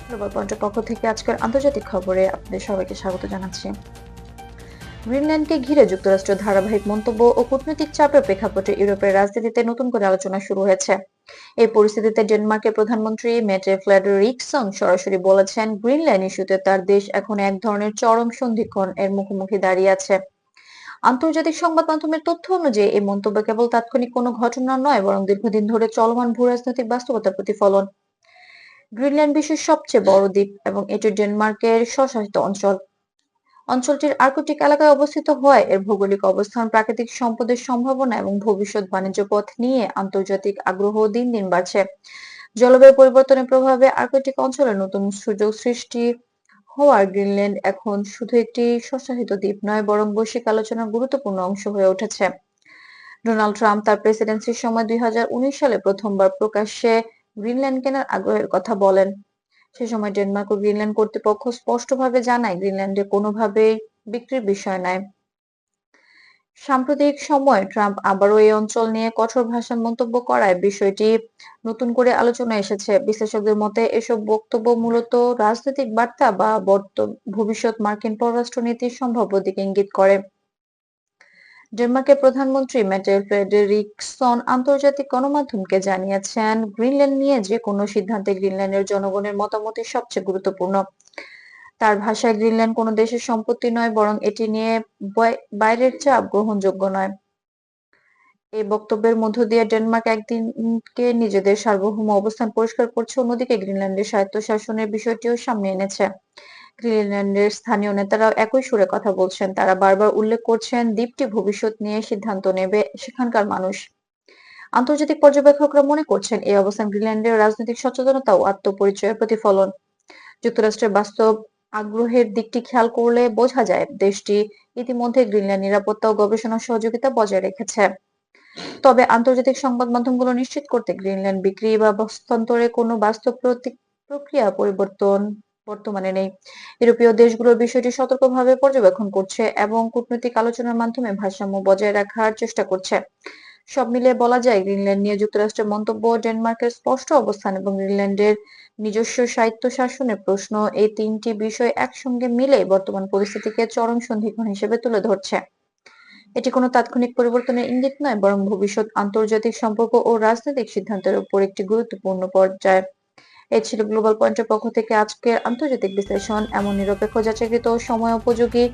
Global পয়েন্টের পক্ষ থেকে আজকের আন্তর্জাতিক খবরে আপনাদের সবাইকে স্বাগত জানাচ্ছি। গ্রিনল্যান্ডকে ঘিরে যুক্তরাষ্ট্রের ধারাবাহিক মন্তব্য ও কূটনৈতিক চাপের প্রেক্ষাপটে ইউরোপের রাজনীতিতে নতুন করে আলোচনা শুরু হয়েছে। এই পরিস্থিতিতে ডেনমার্কের প্রধানমন্ত্রী মেটে ফ্রেডেরিকসন সরাসরি বলেছেন, গ্রিনল্যান্ড ইস্যুতে তার দেশ এখন এক ধরনের চরম সন্ধিক্ষণ এর মুখোমুখি দাঁড়িয়ে আছে। আন্তর্জাতিক সংবাদ মাধ্যমের তথ্য অনুযায়ী এই মন্তব্য কেবল তাৎক্ষণিক কোনো ঘটনা নয়, বরং দীর্ঘদিন ধরে চলমান ভূরাজনৈতিক বাস্তবতার প্রতিফলন। গ্রিনল্যান্ড বিশ্বের সবচেয়ে বড় দ্বীপ এবং এটি ডেনমার্কের স্বশাসিত অঞ্চল। অঞ্চলটির আর্কটিক এলাকায় অবস্থিত হওয়ায় এর ভৌগোলিক অবস্থান, প্রাকৃতিক সম্পদের সম্ভাবনা এবং ভবিষ্যৎ বাণিজ্য পথ নিয়ে আন্তর্জাতিক আগ্রহ দিন দিন বাড়ছে। জলবায়ু পরিবর্তনের প্রভাবে আর্কটিক অঞ্চলে নতুন সুযোগ সৃষ্টি হওয়ার গ্রিনল্যান্ড এখন শুধু একটি স্বশাসিত দ্বীপ নয়, বরং বৈশ্বিক আলোচনার গুরুত্বপূর্ণ অংশ হয়ে উঠেছে। ডোনাল্ড ট্রাম্প তার প্রেসিডেন্সির সময় 2019 সালে প্রথমবার প্রকাশ্যে গ্রিনল্যান্ড কেনার আগ্রহের কথা বলেন। সে সময় ডেনমার্ক ও গ্রিনল্যান্ড কর্তৃপক্ষ স্পষ্টভাবে জানায়, গ্রিনল্যান্ডে কোনোভাবেই বিক্রির বিষয় নয়। সাম্প্রতিক সময়ে ট্রাম্প আবারও এই অঞ্চল নিয়ে কঠোর ভাষায় মন্তব্য করায় বিষয়টি নতুন করে আলোচনায় এসেছে। বিশ্লেষকদের মতে এসব বক্তব্য মূলত রাজনৈতিক বার্তা বা ভবিষ্যৎ মার্কিন পররাষ্ট্রনীতির সম্ভাব্য দিকে ইঙ্গিত করে। ডেনমার্কের প্রধানমন্ত্রী মেটে ফ্রেডেরিকসন আন্তর্জাতিক গণমাধ্যমকে জানিয়েছেন, গ্রিনল্যান্ড নিয়ে যে কোনো সিদ্ধান্তে গ্রিনল্যান্ডের জনগণের মতামতই সবচেয়ে গুরুত্বপূর্ণ। তার ভাষায়, গ্রিনল্যান্ড কোনো দেশের সম্পত্তি নয়, বরং এটি নিয়ে বাইরের চাপ গ্রহণযোগ্য নয়। এই বক্তব্যের মধ্য দিয়ে ডেনমার্ক একদিকে নিজেদের সার্বভৌম অবস্থান পরিষ্কার করছে, অন্যদিকে গ্রিনল্যান্ডের স্বায়ত্তশাসনের বিষয়টিও সামনে এনেছে। গ্রিনল্যান্ডের স্থানীয় নেতারাও একই সুরে কথা বলছেন। তারা বারবার উল্লেখ করছেন, দ্বীপটি ভবিষ্যৎ নিয়ে সিদ্ধান্ত নেবে সেখানকার মানুষ। আন্তর্জাতিক পর্যবেক্ষকরা মনে করছেন, এই অবস্থান গ্রিনল্যান্ডের রাজনৈতিক সচেতনতা ও আত্মপরিচয়ের প্রতিফলন। যুক্তরাষ্ট্রের বাস্তব আগ্রহের দিকটি খেয়াল করলে বোঝা যায়, দেশটি ইতিমধ্যে গ্রিনল্যান্ড নিরাপত্তা ও গবেষণা সহযোগিতা বজায় রেখেছে। তবে আন্তর্জাতিক সংবাদ মাধ্যমগুলো নিশ্চিত করতে, গ্রিনল্যান্ড বিক্রি বা হস্তান্তরে কোনো বাস্তব প্রক্রিয়া বর্তমানে নেই। ইউরোপীয় দেশগুলো বিষয়টি সতর্কভাবে পর্যবেক্ষণ করছে এবং কূটনৈতিক আলোচনার মাধ্যমে ভারসাম্য বজায় রাখার চেষ্টা করছে। সব মিলিয়ে বলা যায়, গ্রিনল্যান্ড নিয়ে যুক্তরাষ্ট্রের মন্তব্য, ডেনমার্কের স্পষ্ট অবস্থান এবং গ্রিনল্যান্ডের নিজস্ব স্বায়ত্তশাসনের প্রশ্ন, এই তিনটি বিষয় একসঙ্গে মিলে বর্তমান পরিস্থিতিকে চরম সন্ধিক্ষণ হিসেবে তুলে ধরছে। এটি কোনো তাৎক্ষণিক পরিবর্তনের ইঙ্গিত নয়, বরং ভবিষ্যৎ আন্তর্জাতিক সম্পর্ক ও রাজনৈতিক সিদ্ধান্তের উপর একটি গুরুত্বপূর্ণ পর্যায়। এই ছিল গ্লোবাল পয়েন্টের পক্ষ থেকে আজকের আন্তর্জাতিক বিশ্লেষণ। এমন নিরপেক্ষ, যাচাইকৃত ও সময়োপযোগী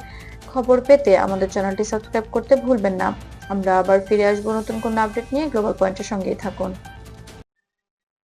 খবর পেতে আমাদের চ্যানেলটি সাবস্ক্রাইব করতে ভুলবেন না। আমরা আবার ফিরে আসবো নতুন কোনো আপডেট নিয়ে। গ্লোবাল পয়েন্টের সঙ্গেই থাকুন।